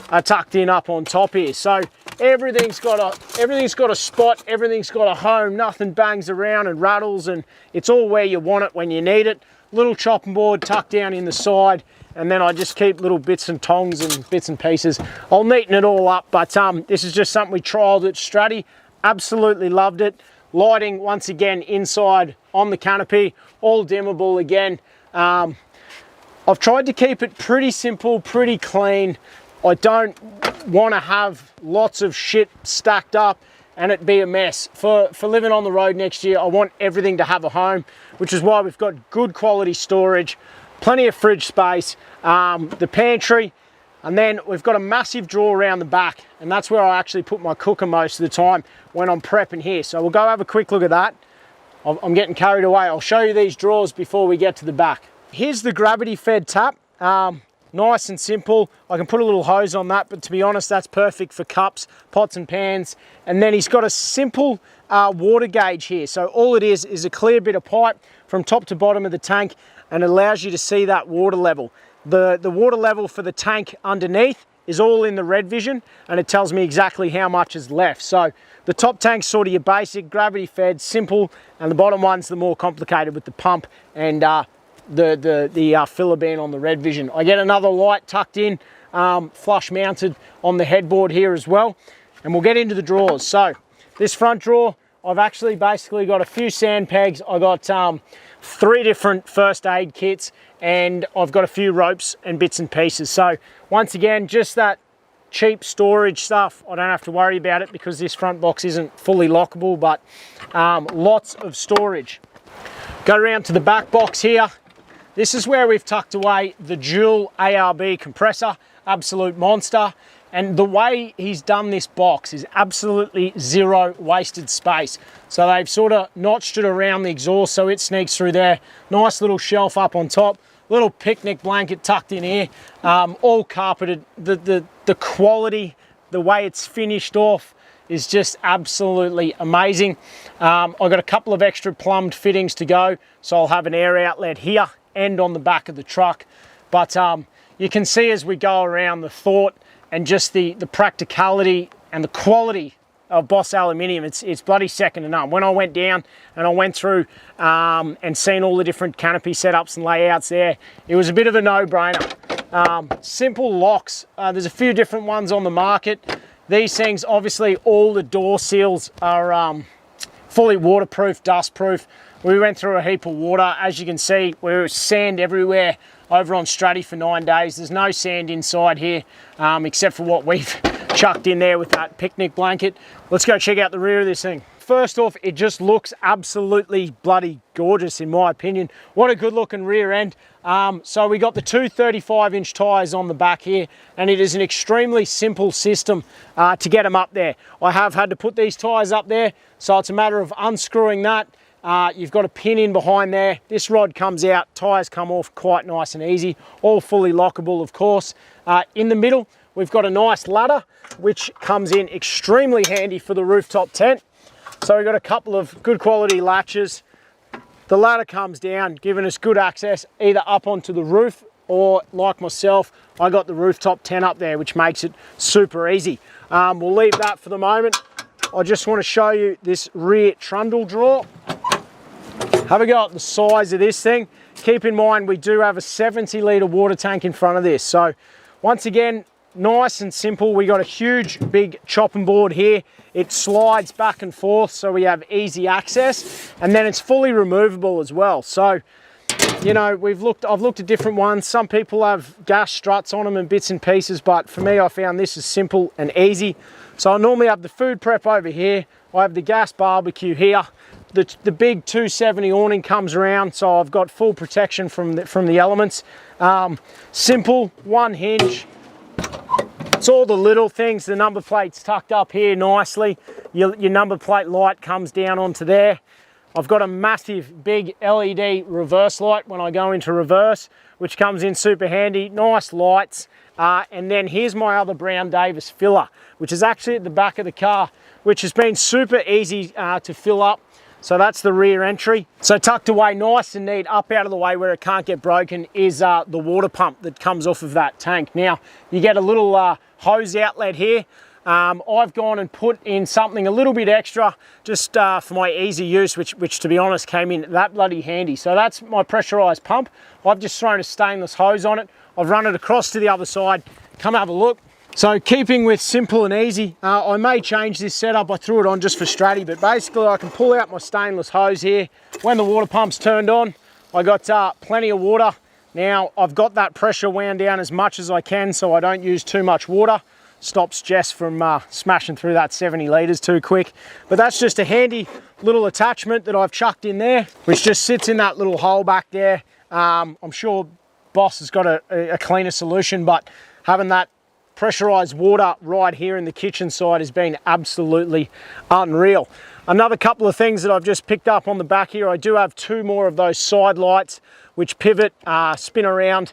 are tucked in up on top here. So everything's got a spot, everything's got a home, nothing bangs around and rattles, and it's all where you want it when you need it. Little chopping board tucked down in the side, and then I just keep little bits and tongs and bits and pieces. I'll neaten it all up, but this is just something we trialed at Stratty. Absolutely loved it. Lighting, once again, inside on the canopy, all dimmable again. I've tried to keep it pretty simple, pretty clean. I don't want to have lots of shit stacked up and it be a mess. For living on the road next year, I want everything to have a home, which is why we've got good quality storage, plenty of fridge space, the pantry, and then we've got a massive drawer around the back, and that's where I actually put my cooker most of the time when I'm prepping here. So we'll go have a quick look at that. I'm getting carried away. I'll show you these drawers before we get to the back. Here's the gravity fed tap. Nice and simple. I can put a little hose on that, but to be honest, that's perfect for cups, pots and pans. And then he's got a simple water gauge here. So all it is a clear bit of pipe from top to bottom of the tank, and it allows you to see that water level. The water level for the tank underneath is all in the red vision, and it tells me exactly how much is left. So the top tank's sort of your basic gravity fed, simple, and the bottom one's the more complicated with the pump and the filler being on the red vision. I get another light tucked in, flush mounted on the headboard here as well. And we'll get into the drawers. So this front drawer, I've actually basically got a few sand pegs. I got 3 different first aid kits, and I've got a few ropes and bits and pieces. So once again, just that cheap storage stuff. I don't have to worry about it because this front box isn't fully lockable, but lots of storage. Go around to the back box here. This is where we've tucked away the dual ARB compressor, absolute monster. And the way he's done this box is absolutely zero wasted space. So they've sort of notched it around the exhaust so it sneaks through there. Nice little shelf up on top, little picnic blanket tucked in here, all carpeted. The quality, the way it's finished off is just absolutely amazing. I've got a couple of extra plumbed fittings to go, so I'll have an air outlet here and on the back of the truck. But you can see as we go around the thought and just the practicality and the quality of Boss aluminium, it's bloody second to none. When I went down and I went through and seen all the different canopy setups and layouts there, it was a bit of a no-brainer. Simple locks, there's a few different ones on the market. These things, obviously all the door seals are fully waterproof, dustproof. We went through a heap of water. As you can see, there was sand everywhere over on Stratty for 9 days. There's no sand inside here, except for what we've chucked in there with that picnic blanket. Let's go check out the rear of this thing. First off, it just looks absolutely bloody gorgeous in my opinion. What a good looking rear end. So we got the 2 35-inch tyres on the back here, and it is an extremely simple system to get them up there. I have had to put these tyres up there, so it's a matter of unscrewing that. You've got a pin in behind there. This rod comes out, tyres come off quite nice and easy, all fully lockable of course. In the middle, we've got a nice ladder, which comes in extremely handy for the rooftop tent. So we've got a couple of good quality latches. The ladder comes down, giving us good access either up onto the roof, or like myself, I got the rooftop tent up there, which makes it super easy. We'll leave that for the moment. I just want to show you this rear trundle drawer. Have a go at the size of this thing. Keep in mind, we do have a 70 litre water tank in front of this. So once again, nice and simple. We got a huge, big chopping board here. It slides back and forth, so we have easy access. And then it's fully removable as well. So, you know, I've looked at different ones. Some people have gas struts on them and bits and pieces, but for me, I found this is simple and easy. So I normally have the food prep over here. I have the gas barbecue here. The big 270 awning comes around, so I've got full protection from the elements. Simple, one hinge. It's all the little things. The number plate's tucked up here nicely. Your number plate light comes down onto there. I've got a massive big LED reverse light when I go into reverse, which comes in super handy. Nice lights. And then here's my other Brown Davis filler, which is actually at the back of the car, which has been super easy to fill up. So that's the rear entry. So tucked away nice and neat, up out of the way where it can't get broken, is the water pump that comes off of that tank. Now, you get a little hose outlet here. I've gone and put in something a little bit extra just for my easy use, which to be honest came in that bloody handy. So that's my pressurized pump. I've just thrown a stainless hose on it. I've run it across to the other side. Come have a look. So keeping with simple and easy, I may change this setup. I threw it on just for stratty, but basically I can pull out my stainless hose here. When the water pump's turned on, I got plenty of water. Now I've got that pressure wound down as much as I can so I don't use too much water. Stops Jess from smashing through that 70 litres too quick. But that's just a handy little attachment that I've chucked in there, which just sits in that little hole back there. I'm sure Boss has got a cleaner solution, but having that pressurized water right here in the kitchen side has been absolutely unreal. Another couple of things that I've just picked up on the back here, I do have two more of those side lights which pivot, spin around.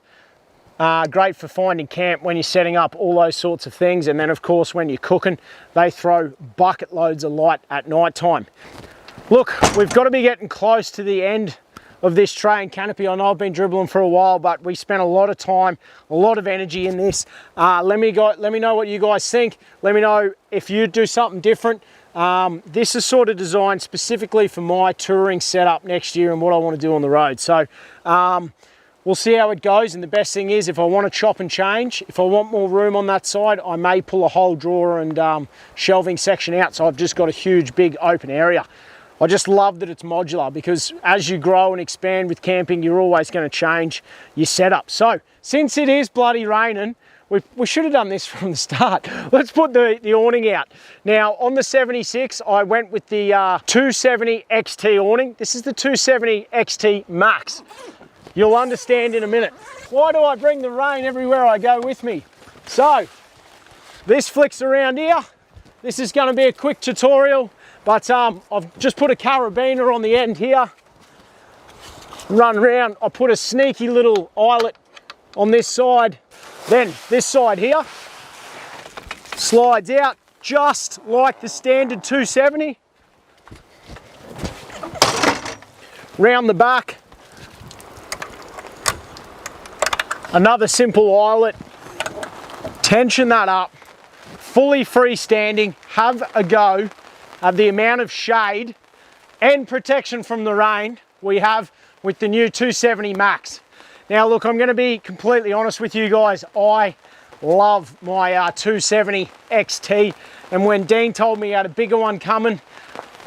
Great for finding camp when you're setting up, all those sorts of things. And then of course when you're cooking, they throw bucket loads of light at night time. Look, we've got to be getting close to the end of this tray and canopy. I know I've been dribbling for a while, but we spent a lot of time, a lot of energy in this. Let me know what you guys think. Let me know if you do something different. This is sort of designed specifically for my touring setup next year and what I want to do on the road. So we'll see how it goes. And the best thing is, if I want to chop and change, if I want more room on that side, I may pull a whole drawer and shelving section out. So I've just got a huge, big open area. I just love that it's modular, because as you grow and expand with camping, you're always going to change your setup. So since it is bloody raining, we should have done this from the start. Let's put the awning out. Now on the 76, I went with the 270 XT awning. This is the 270 XT Max. You'll understand in a minute. Why do I bring the rain everywhere I go with me? So this flicks around here. This is going to be a quick tutorial. But I've just put a carabiner on the end here, run around. I put a sneaky little eyelet on this side. Then this side here slides out just like the standard 270. Round the back, another simple eyelet. Tension that up, fully freestanding, have a go. The amount of shade and protection from the rain we have with the new 270 Max. Now look, I'm going to be completely honest with you guys. I love my 270 XT, and when Dean told me he had a bigger one coming,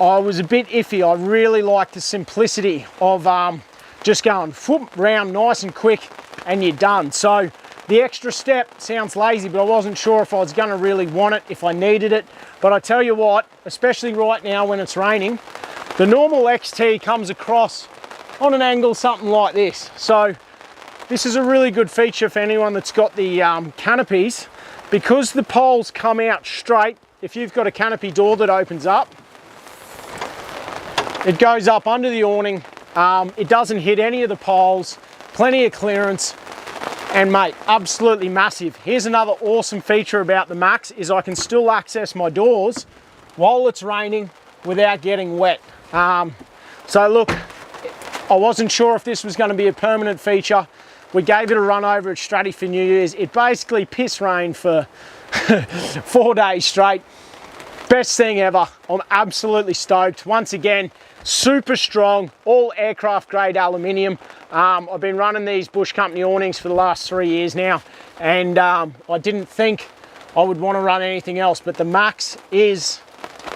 I was a bit iffy. I really like the simplicity of just going whoop, round nice and quick and you're done. So the extra step sounds lazy, but I wasn't sure if I was going to really want it, if I needed it. But I tell you what, especially right now when it's raining, the normal XT comes across on an angle something like this. So this is a really good feature for anyone that's got the canopies, because the poles come out straight. If you've got a canopy door that opens up, it goes up under the awning. It doesn't hit any of the poles, plenty of clearance. And mate, absolutely massive. Here's another awesome feature about the Max, is I can still access my doors while it's raining without getting wet. So look, I wasn't sure if this was going to be a permanent feature. We gave it a run over at Stratty for New Year's. It basically piss rained for 4 days straight. Best thing ever. I'm absolutely stoked. Once again, super strong, all aircraft grade aluminium. I've been running these Bush Company awnings for the last 3 years now, and I didn't think I would want to run anything else, but the Max is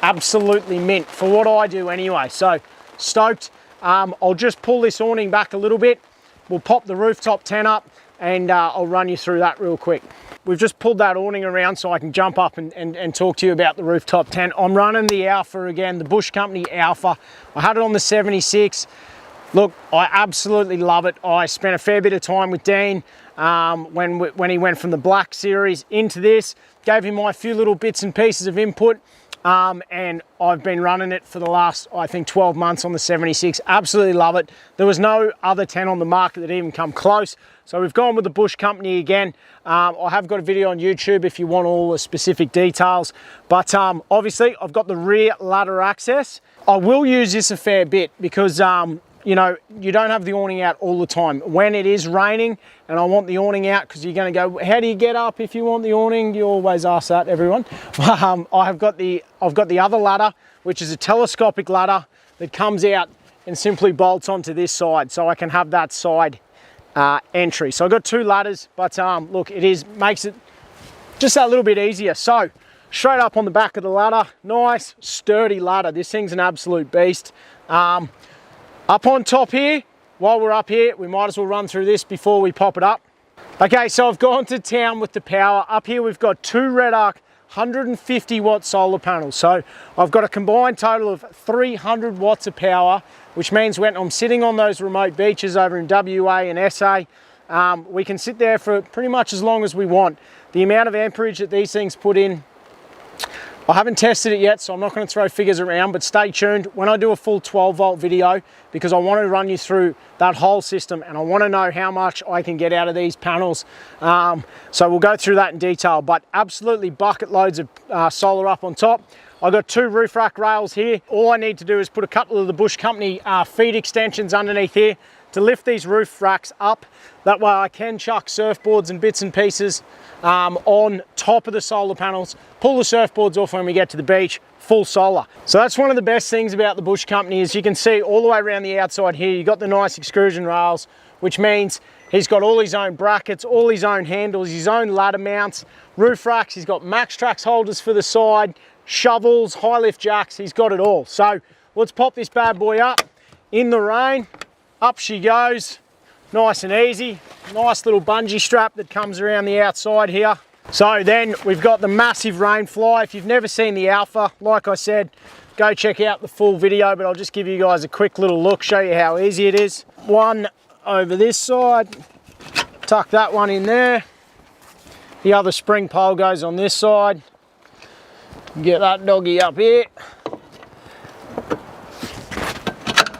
absolutely mint for what I do anyway. So stoked. I'll just pull this awning back a little bit. We'll pop the rooftop tent up, and I'll run you through that real quick. We've just pulled that awning around so I can jump up and talk to you about the rooftop tent. I'm running the Alpha again, the Bush Company Alpha. I had it on the 76. Look, I absolutely love it. I spent a fair bit of time with Dean when he went from the Black series into this. Gave him my few little bits and pieces of input. And I've been running it for the last, I think, 12 months on the 76. Absolutely love it. There was no other tent on the market that even come close. So we've gone with the Bush Company again. I have got a video on YouTube if you want all the specific details. But obviously, I've got the rear ladder access. I will use this a fair bit because you know, you don't have the awning out all the time. When it is raining and I want the awning out, because you're going to go, how do you get up if you want the awning? You always ask that, everyone. I've got the other ladder, which is a telescopic ladder that comes out and simply bolts onto this side, so I can have that side entry. So I've got two ladders, but look, makes it just that little bit easier. So straight up on the back of the ladder, nice sturdy ladder. This thing's an absolute beast. Up on top here, while we're up here, we might as well run through this before we pop it up. Okay, so I've gone to town with the power. Up here we've got two Red Arc 150 watt solar panels. So I've got a combined total of 300 watts of power, which means when I'm sitting on those remote beaches over in WA and SA, we can sit there for pretty much as long as we want. The amount of amperage that these things put in, I haven't tested it yet, so I'm not going to throw figures around, but stay tuned when I do a full 12 volt video, because I want to run you through that whole system and I want to know how much I can get out of these panels. So we'll go through that in detail, but absolutely bucket loads of solar up on top. I've got two roof rack rails here. All I need to do is put a couple of the Bush Company feed extensions underneath here to lift these roof racks up. That way I can chuck surfboards and bits and pieces on top of the solar panels, pull the surfboards off when we get to the beach, full solar. So that's one of the best things about the Bush Company, is you can see all the way around the outside here, you've got the nice extrusion rails, which means he's got all his own brackets, all his own handles, his own ladder mounts, roof racks, he's got Max Trax holders for the side, shovels, high lift jacks, he's got it all. So let's pop this bad boy up in the rain. Up she goes, nice and easy. Nice little bungee strap that comes around the outside here. So then we've got the massive rainfly. If you've never seen the Alpha, like I said, go check out the full video, but I'll just give you guys a quick little look, show you how easy it is. One over this side, tuck that one in there. The other spring pole goes on this side. Get that doggy up here.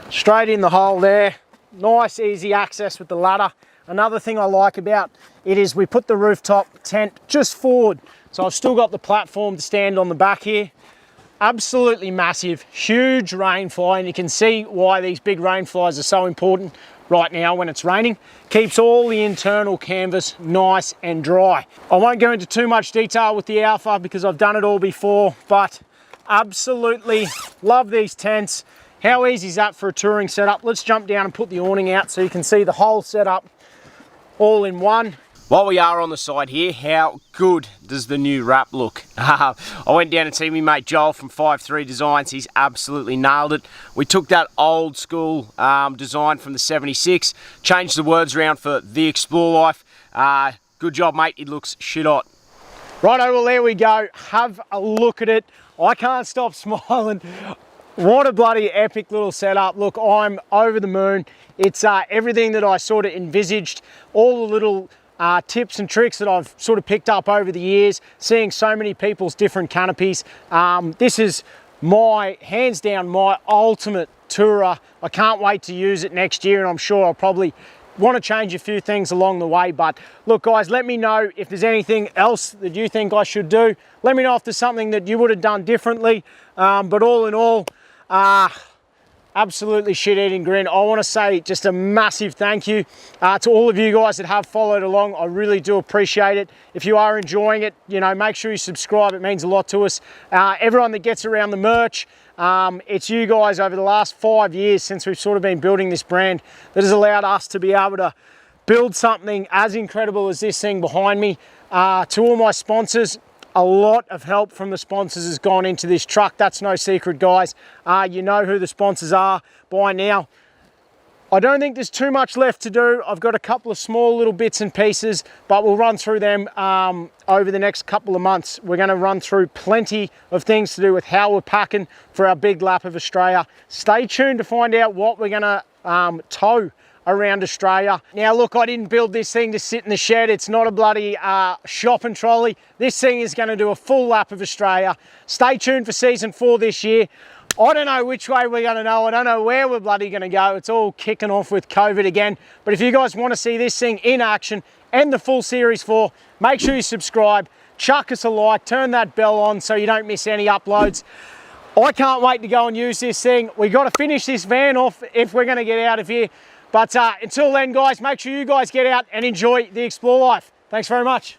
Straight in the hole there. Nice easy access with the ladder. Another thing I like about it is we put the rooftop tent just forward. So I've still got the platform to stand on the back here. Absolutely massive, huge rainfly, and you can see why these big rainflies are so important right now when it's raining. Keeps all the internal canvas nice and dry. I won't go into too much detail with the Alpha because I've done it all before, but absolutely love these tents. How easy is that for a touring setup? Let's jump down and put the awning out so you can see the whole setup all in one. While we are on the side here, how good does the new wrap look? I went down and see my mate Joel from 5-3 Designs. He's absolutely nailed it. We took that old school design from the 76, changed the words around for the Explore Life. Good job, mate. It looks shit hot. Righto, well there we go. Have a look at it. I can't stop smiling. What a bloody epic little setup. Look, I'm over the moon. It's everything that I sort of envisaged, all the little tips and tricks that I've sort of picked up over the years, seeing so many people's different canopies. This is hands down, my ultimate tourer. I can't wait to use it next year, and I'm sure I'll probably want to change a few things along the way. But look guys, let me know if there's anything else that you think I should do. Let me know if there's something that you would have done differently. But all in all, absolutely shit-eating grin. I want to say just a massive thank you to all of you guys that have followed along. I really do appreciate it. If you are enjoying it, you know, make sure you subscribe. It means a lot to us. Everyone that gets around the merch, it's you guys over the last 5 years since we've sort of been building this brand that has allowed us to be able to build something as incredible as this thing behind me. To all my sponsors, a lot of help from the sponsors has gone into this truck. That's no secret, guys. You know who the sponsors are by now. I don't think there's too much left to do. I've got a couple of small little bits and pieces, but we'll run through them over the next couple of months. We're going to run through plenty of things to do with how we're packing for our big lap of Australia. Stay tuned to find out what we're going to tow around Australia. Now look, I didn't build this thing to sit in the shed. It's not a bloody shopping trolley. This thing is going to do a full lap of Australia. Stay tuned for season 4 this year. I don't know which way we're going to go. I don't know where we're bloody going to go. It's all kicking off with COVID again. But if you guys want to see this thing in action and the full series 4, make sure you subscribe, chuck us a like, turn that bell on so you don't miss any uploads. I can't wait to go and use this thing. We got to finish this van off if we're going to get out of here. But until then, guys, make sure you guys get out and enjoy the Explore life. Thanks very much.